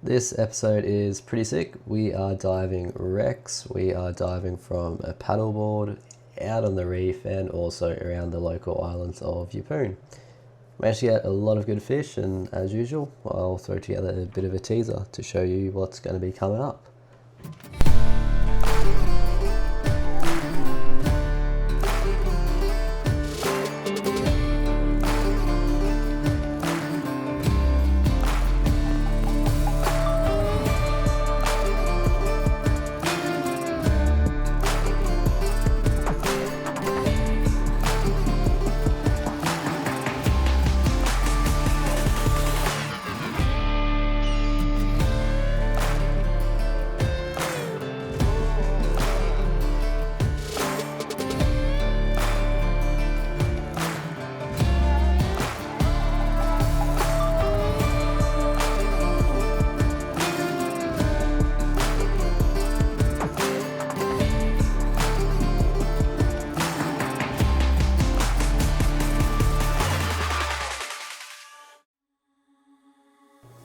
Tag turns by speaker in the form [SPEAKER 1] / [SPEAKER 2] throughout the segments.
[SPEAKER 1] This episode is pretty sick. We are diving wrecks, we are diving from a paddleboard out on the reef and also around the local islands of Yeppoon. Managed to get a lot of good fish, and as usual I'll throw together a bit of a teaser to show you what's going to be coming up.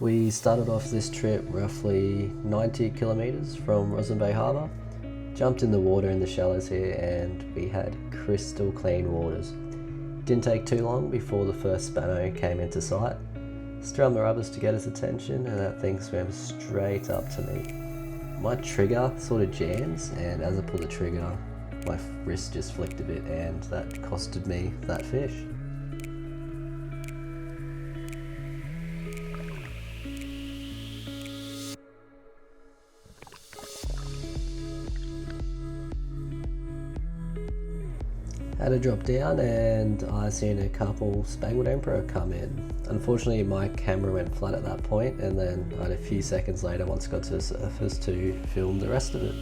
[SPEAKER 1] We started off this trip roughly 90 kilometers from Roslyn Bay Harbour, jumped in the water in the shallows here, and we had crystal clean waters. Didn't take too long before the first Spano came into sight. Strummed the rubbers to get his attention, and that thing swam straight up to me. My trigger sort of jams, and as I pulled the trigger, my wrist just flicked a bit, and that costed me that fish. Had to drop down, and I seen a couple spangled emperor come in. Unfortunately my camera went flat at that point, and then I had a few seconds later, once it got to the surface, to film the rest of it.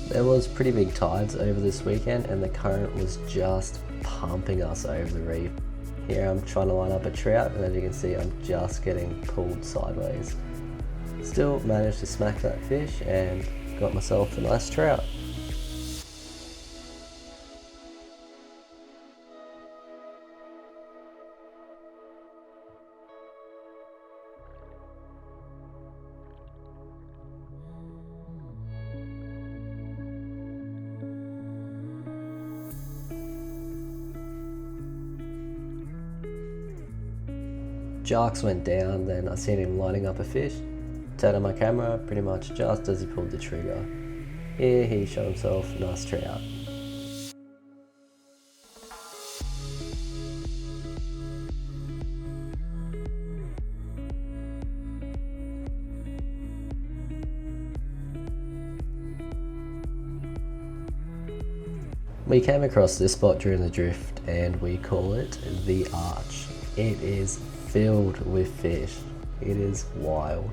[SPEAKER 1] There was pretty big tides over this weekend, and the current was just pumping us over the reef. Here I'm trying to line up a trout, and as you can see I'm just getting pulled sideways. Still managed to smack that fish and got myself a nice trout. Jarks went down, then I seen him lining up a fish. Turned on my camera pretty much just as he pulled the trigger. Here he showed himself a nice trout. We came across this spot during the drift, and we call it the Arch. It is filled with fish. It is wild.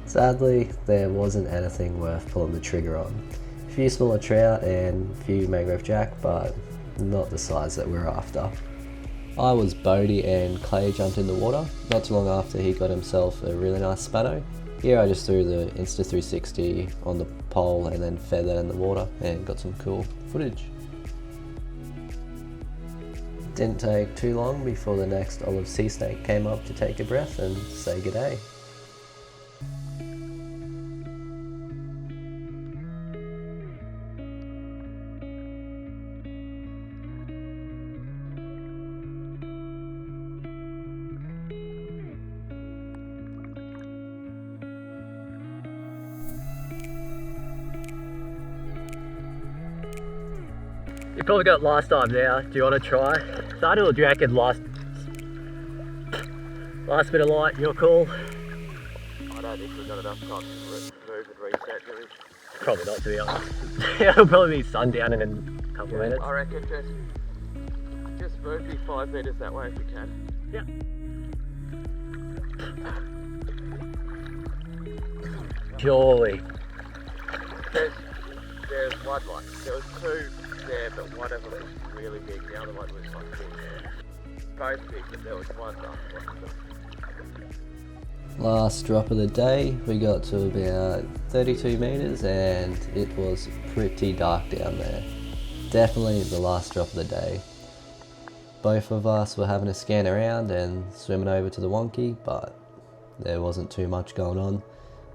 [SPEAKER 1] Sadly, there wasn't anything worth pulling the trigger on. A few smaller trout and a few mangrove jack, but not the size that we're after. I was Bodie, and Clay jumped in the water not too long after he got himself a really nice Spano. Here I just threw the Insta360 on the pole and then fed that in the water and got some cool footage. Didn't take too long before the next olive sea snake came up to take a breath and say g'day.
[SPEAKER 2] You probably got last time now. Do you want to try? Tidal, or do you reckon last bit of light, your call?
[SPEAKER 3] I don't think we've got enough time to move and reset, do we?
[SPEAKER 2] Probably not, to be honest. It'll probably be sundown in a couple of minutes.
[SPEAKER 3] I reckon just move me 5 metres that way if you can.
[SPEAKER 2] Yeah. Surely.
[SPEAKER 3] There's one like, there was two there, but one of them was really big, the other one was like big. Both big, but there was one that
[SPEAKER 1] Last drop of the day, we got to about 32 metres and it was pretty dark down there. Definitely the last drop of the day. Both of us were having a scan around and swimming over to the wonky, but there wasn't too much going on,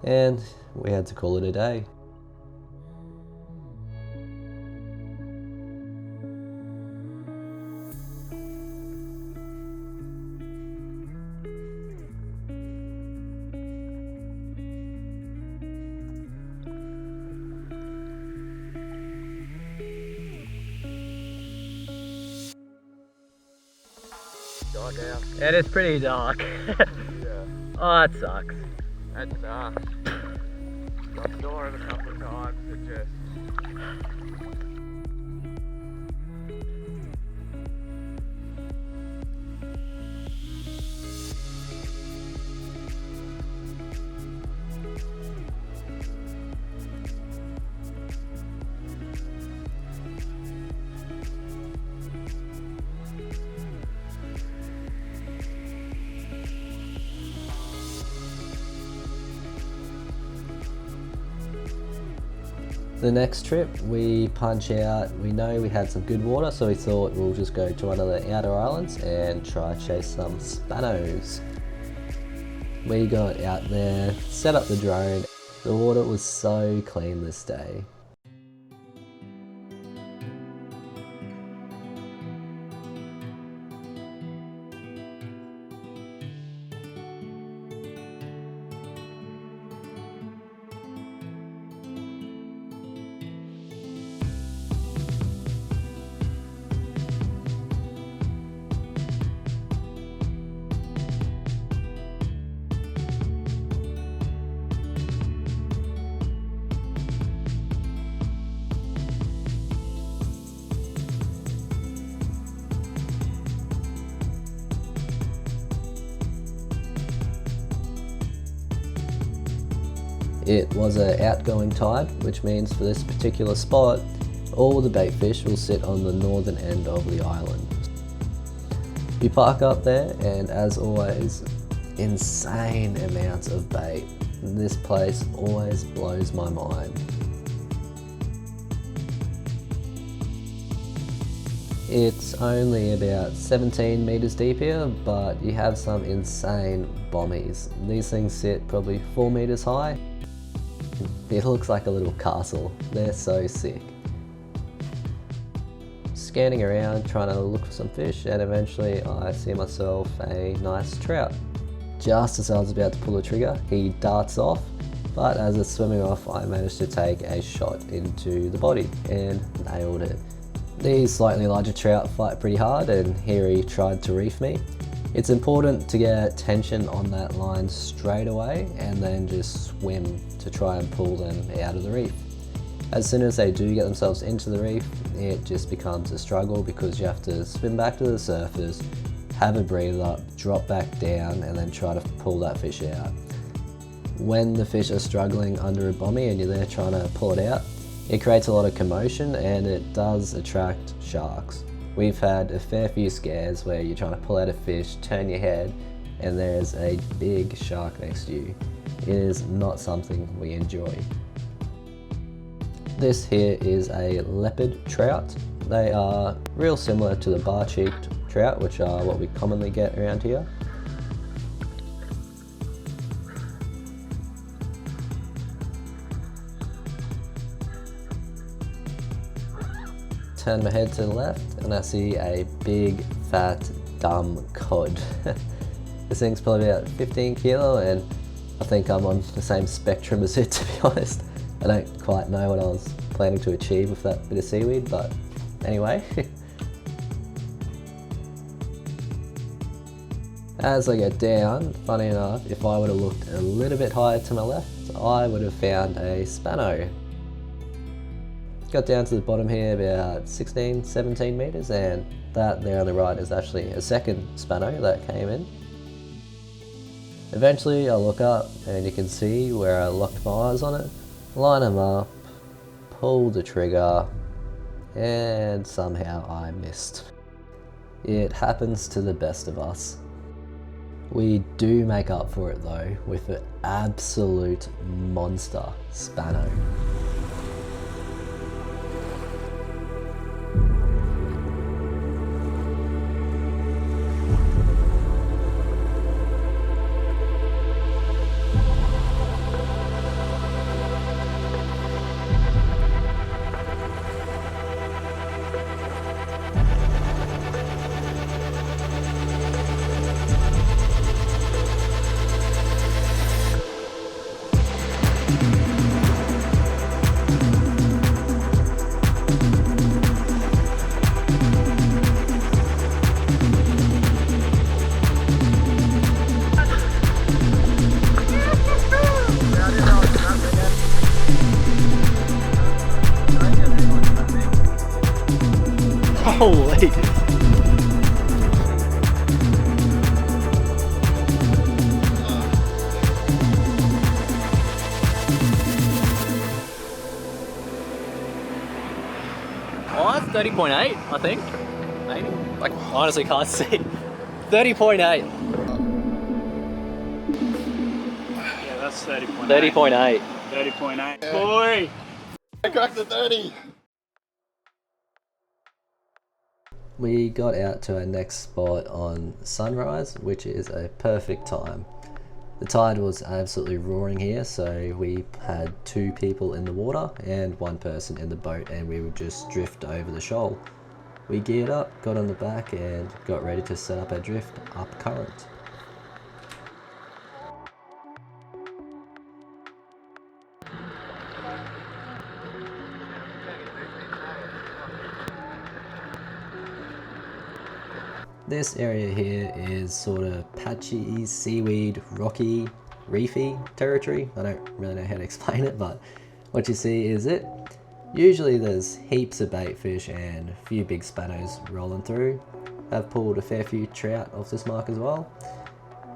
[SPEAKER 1] and we had to call it a day.
[SPEAKER 3] Dark out.
[SPEAKER 2] It is pretty dark.
[SPEAKER 3] Yeah.
[SPEAKER 2] Oh, that sucks.
[SPEAKER 3] And I saw it a couple of times and just
[SPEAKER 1] The next trip we punch out, we know we had some good water, so we thought we'll just go to one of the outer islands and try chase some Spanos. We got out there, set up the drone. The water was so clean this day. It was an outgoing tide, which means for this particular spot, all the bait fish will sit on the northern end of the island. You park up there and as always, insane amounts of bait. This place always blows my mind. It's only about 17 meters deep here, but you have some insane bommies. These things sit probably 4 meters high. It looks like a little castle. They're so sick. Scanning around, trying to look for some fish, and eventually I see myself a nice trout. Just as I was about to pull the trigger, he darts off, but as it's swimming off, I managed to take a shot into the body and nailed it. These slightly larger trout fight pretty hard, and here he tried to reef me. It's important to get tension on that line straight away and then just swim to try and pull them out of the reef. As soon as they do get themselves into the reef, it just becomes a struggle because you have to swim back to the surface, have a breather, drop back down, and then try to pull that fish out. When the fish are struggling under a bommy and you're there trying to pull it out, it creates a lot of commotion and it does attract sharks. We've had a fair few scares where you're trying to pull out a fish, turn your head, and there's a big shark next to you. It is not something we enjoy. This here is a leopard trout. They are real similar to the bar-cheeked trout, which are what we commonly get around here. Turn my head to the left and I see a big, fat, dumb cod. This thing's probably about 15 kilo and I think I'm on the same spectrum as it, to be honest. I don't quite know what I was planning to achieve with that bit of seaweed, but anyway. As I get down, funny enough, if I would have looked a little bit higher to my left, I would have found a Spano. Got down to the bottom here about 16, 17 meters, and that there on the right is actually a second Spano that came in. Eventually I look up and you can see where I locked my eyes on it, line them up, pull the trigger, and somehow I missed. It happens to the best of us. We do make up for it though with an absolute monster Spano.
[SPEAKER 2] Holy! Oh, that's 30.8, I think. Maybe? Like, honestly can't see. 30.8.
[SPEAKER 4] Yeah, that's 30.8.
[SPEAKER 2] 30.8.
[SPEAKER 4] 30.8. Boy!
[SPEAKER 3] I cracked the 30.
[SPEAKER 1] We got out to our next spot on sunrise, which is a perfect time. The tide was absolutely roaring here, so we had 2 people in the water and 1 person in the boat, and we would just drift over the shoal. We geared up, got on the back and got ready to set up our drift up current. This area here is sort of patchy, seaweed, rocky, reefy territory. I don't really know how to explain it, but what you see is it. Usually there's heaps of baitfish and a few big spanos rolling through. I've pulled a fair few trout off this mark as well.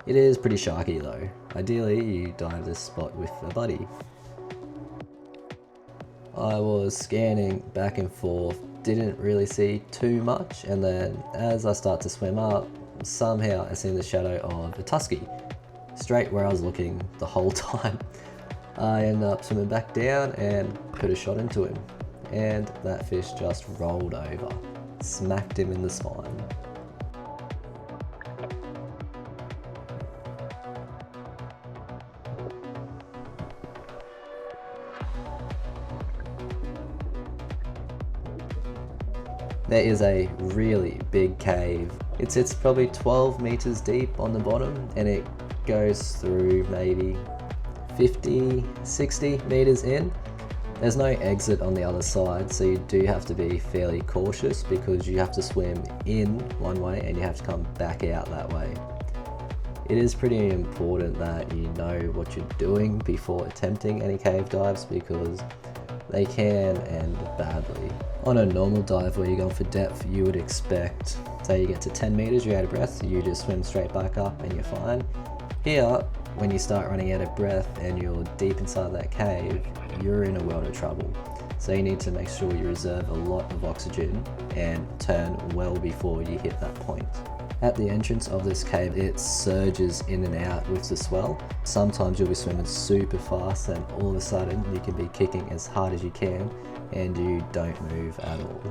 [SPEAKER 1] It is pretty sharky though. Ideally you dive this spot with a buddy. I was scanning back and forth, didn't really see too much, and then as I start to swim up, somehow I see the shadow of a tusky, straight where I was looking the whole time. I end up swimming back down and put a shot into him, and that fish just rolled over, smacked him in the spine. There is a really big cave. It sits probably 12 meters deep on the bottom, and it goes through maybe 50, 60 meters in. There's no exit on the other side, so you do have to be fairly cautious because you have to swim in one way and you have to come back out that way. It is pretty important that you know what you're doing before attempting any cave dives because they can end badly. On a normal dive where you're going for depth, you would expect, say you get to 10 meters, you're out of breath, you just swim straight back up and you're fine. Here, when you start running out of breath and you're deep inside that cave, you're in a world of trouble. So you need to make sure you reserve a lot of oxygen and turn well before you hit that point. At the entrance of this cave, it surges in and out with the swell. Sometimes you'll be swimming super fast and all of a sudden you can be kicking as hard as you can and you don't move at all.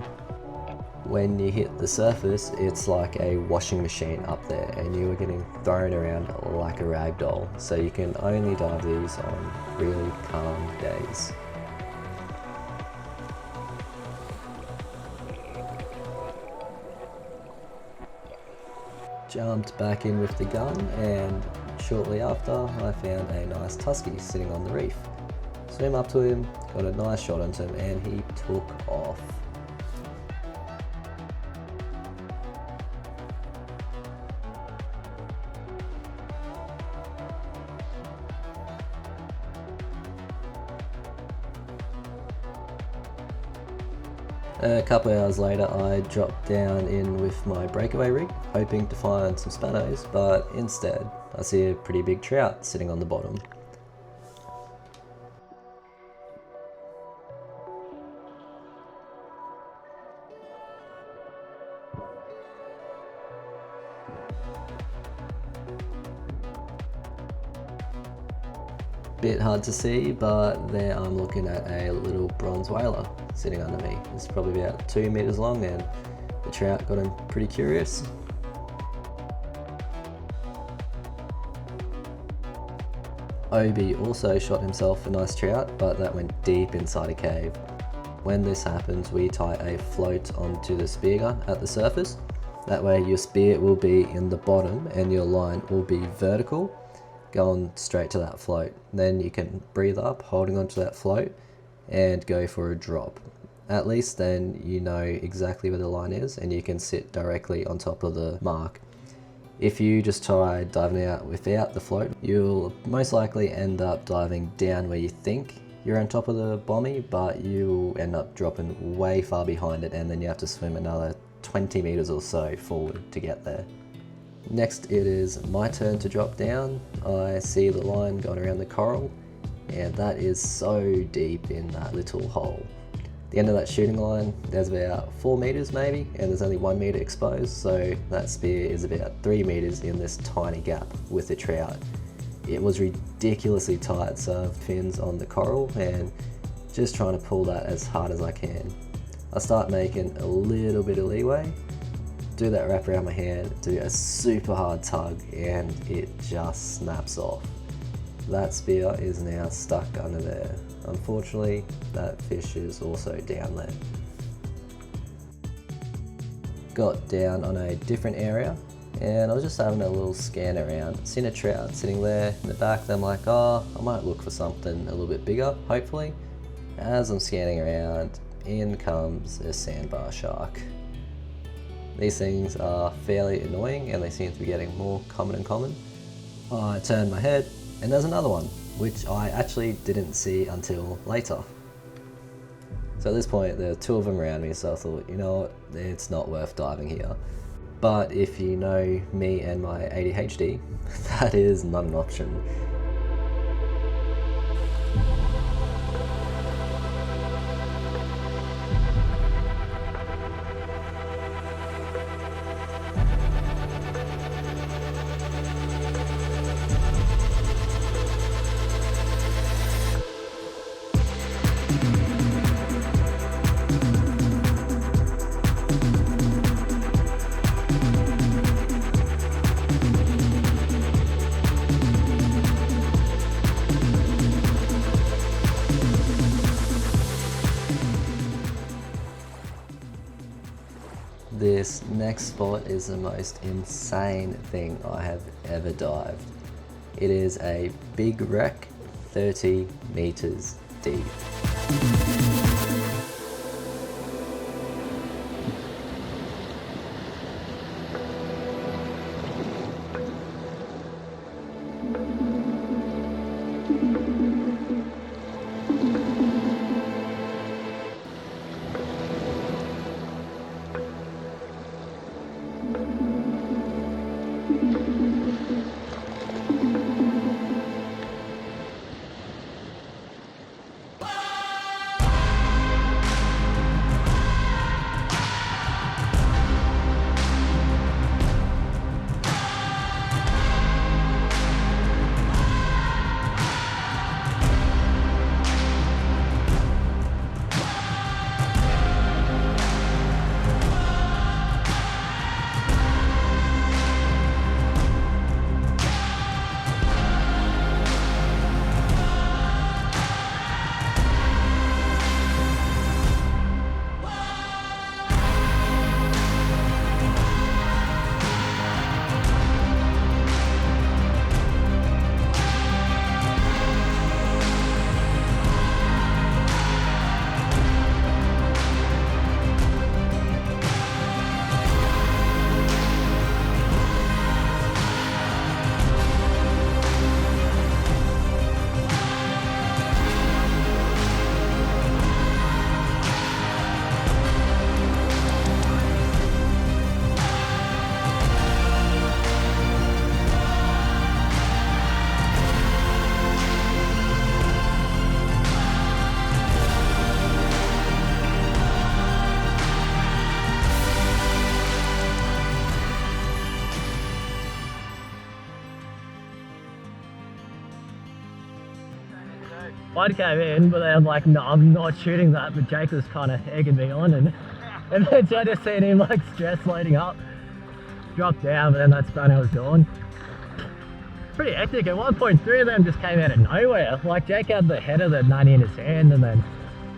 [SPEAKER 1] When you hit the surface, it's like a washing machine up there and you are getting thrown around like a rag doll. So you can only dive these on really calm days. Jumped back in with the gun and shortly after I found a nice tusky sitting on the reef. Swim up to him, got a nice shot onto him and he took off. A couple of hours later I dropped down in with my breakaway rig, hoping to find some Spanos, but instead I see a pretty big trout sitting on the bottom. Bit hard to see, but there I'm looking at a little bronze whaler sitting under me. It's probably about 2 meters long and the trout got him pretty curious. Obi also shot himself a nice trout, but that went deep inside a cave. When this happens, we tie a float onto the spear gun at the surface. That way your spear will be in the bottom and your line will be vertical, going straight to that float. Then you can breathe up, holding onto that float, and go for a drop. At least then you know exactly where the line is and you can sit directly on top of the mark. If you just try diving out without the float, you'll most likely end up diving down where you think you're on top of the bommy, but you'll end up dropping way far behind it and then you have to swim another 20 meters or so forward to get there. Next it is my turn to drop down. I see the line going around the coral, and that is so deep in that little hole. The end of that shooting line, there's about 4 meters maybe, and there's only 1 meter exposed, so that spear is about 3 meters in this tiny gap with the trout. It was ridiculously tight, so I've fins on the coral and just trying to pull that as hard as I can. I start making a little bit of leeway, do that wrap around my hand, do a super hard tug, and it just snaps off. That spear is now stuck under there. Unfortunately, that fish is also down there. Got down on a different area, and I was just having a little scan around. Seen a trout sitting there in the back, and I'm like, oh, I might look for something a little bit bigger, hopefully. As I'm scanning around, in comes a sandbar shark. These things are fairly annoying, and they seem to be getting more common and common. I turn my head, and there's another one, which I actually didn't see until later. So at this point, there are 2 of them around me, so I thought, you know what, it's not worth diving here. But if you know me and my ADHD, that is not an option. This next spot is the most insane thing I have ever dived. It is a big wreck, 30 meters deep.
[SPEAKER 2] I came in, but I'm like, no, I'm not shooting that. But Jake was kind of egging me on, and then I just seen him like stress loading up, drop down, but then that Spano was gone. Pretty hectic. At one point, 3 of them just came out of nowhere. Like Jake had the head of the 90 in his hand, and then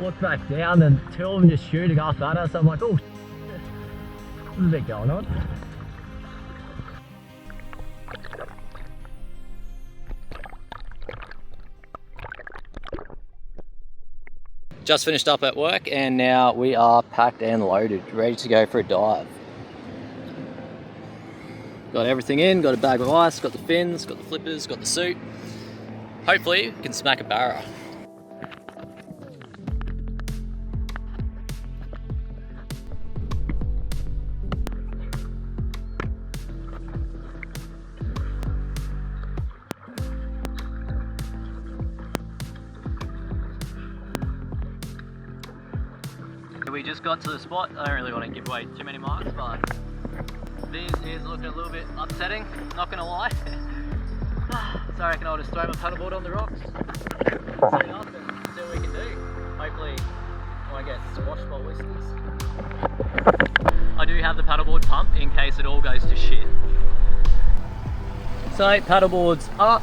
[SPEAKER 2] looked back down, and 2 of them just shooting off at us. I'm like, oh, there's a bit going on. Just finished up at work, and now we are packed and loaded, ready to go for a dive. Got everything in, got a bag of ice, got the fins, got the flippers, got the suit. Hopefully we can smack a barra. We just got to the spot. I don't really want to give away too many marks, but this is looking a little bit upsetting, not gonna lie. So I reckon I'll just throw my paddleboard on the rocks, set it up and see what we can do. Hopefully I won't get squashed by whistles. I do have the paddleboard pump in case it all goes to shit. So paddleboard's up,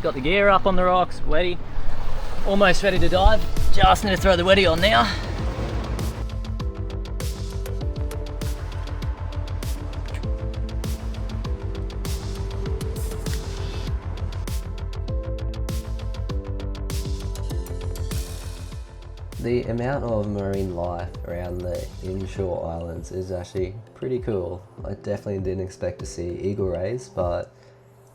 [SPEAKER 2] got the gear up on the rocks, wetty, almost ready to dive. Just need to throw the wetty on now.
[SPEAKER 1] The amount of marine life around the Inshore islands is actually pretty cool. I definitely didn't expect to see eagle rays, but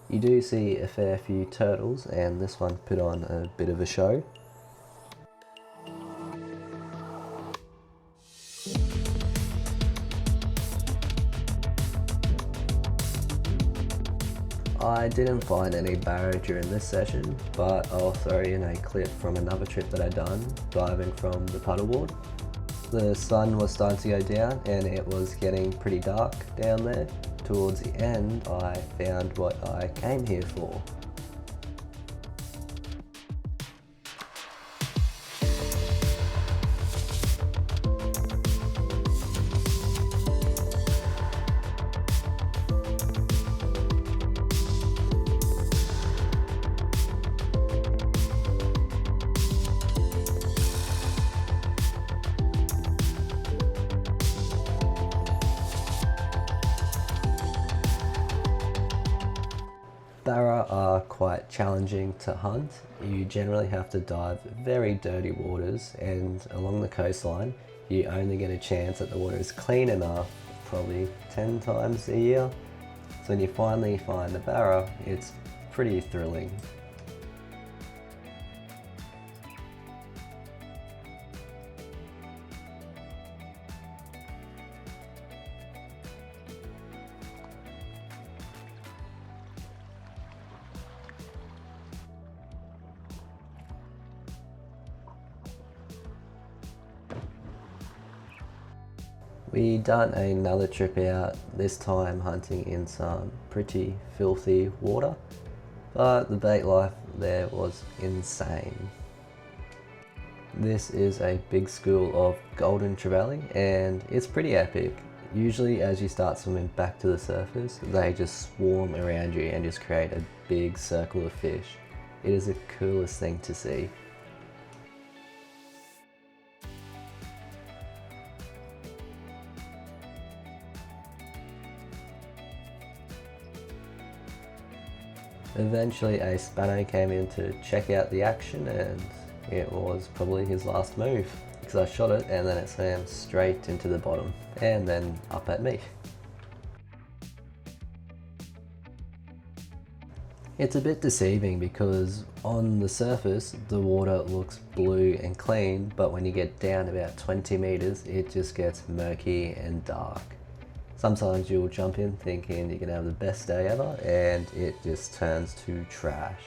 [SPEAKER 1] you do see a fair few turtles, and this one put on a bit of a show. I didn't find any barrow during this session, but I'll throw in a clip from another trip that I done, diving from the paddleboard. The sun was starting to go down and it was getting pretty dark down there. Towards the end, I found what I came here for. Barra are quite challenging to hunt. You generally have to dive very dirty waters, and along the coastline you only get a chance that the water is clean enough probably 10 times a year. So when you finally find a barra, it's pretty thrilling. We done another trip out, this time hunting in some pretty filthy water, but the bait life there was insane. This is a big school of golden trevally and it's pretty epic. Usually as you start swimming back to the surface, they just swarm around you and just create a big circle of fish. It is the coolest thing to see. Eventually a Spano came in to check out the action, and it was probably his last move because I shot it and then it swam straight into the bottom and then up at me. It's a bit deceiving because on the surface the water looks blue and clean, but when you get down about 20 meters it just gets murky and dark. Sometimes you'll jump in thinking you're gonna have the best day ever and it just turns to trash.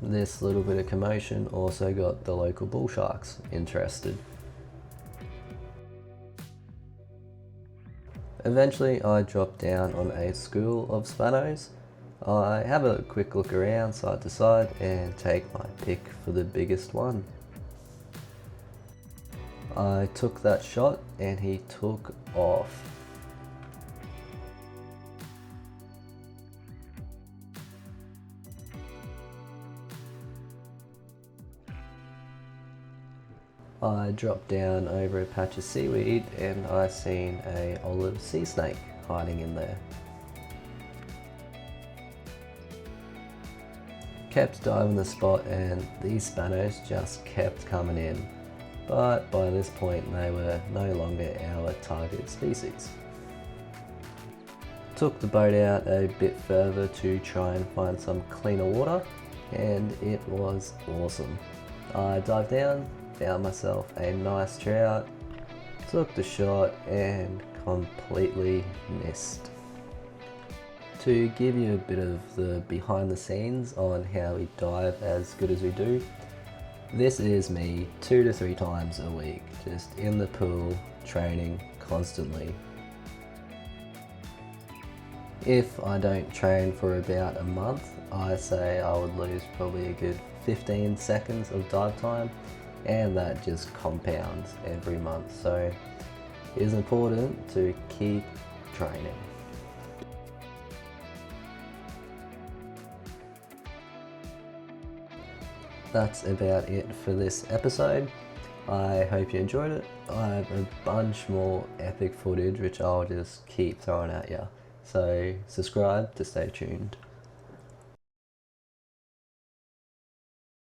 [SPEAKER 1] This little bit of commotion also got the local bull sharks interested. Eventually I dropped down on a school of Spanos. I have a quick look around side to side and take my pick for the biggest one. I took that shot and he took off. I dropped down over a patch of seaweed and I seen a olive sea snake hiding in there. Kept diving the spot and these Spanos just kept coming in. but by this point they were no longer our target species. Took the boat out a bit further to try and find some cleaner water, and it was awesome. I dived down, found myself a nice trout, took the shot and completely missed. To give you a bit of the behind the scenes on how we dive as good as we do, this is me 2 to 3 times a week, just in the pool, training constantly. If I don't train for about a month, I say I would lose probably a good 15 seconds of dive time, and that just compounds every month, so it is important to keep training. That's about it for this episode. I hope you enjoyed it. I have a bunch more epic footage which I'll just keep throwing at you. So subscribe to stay tuned.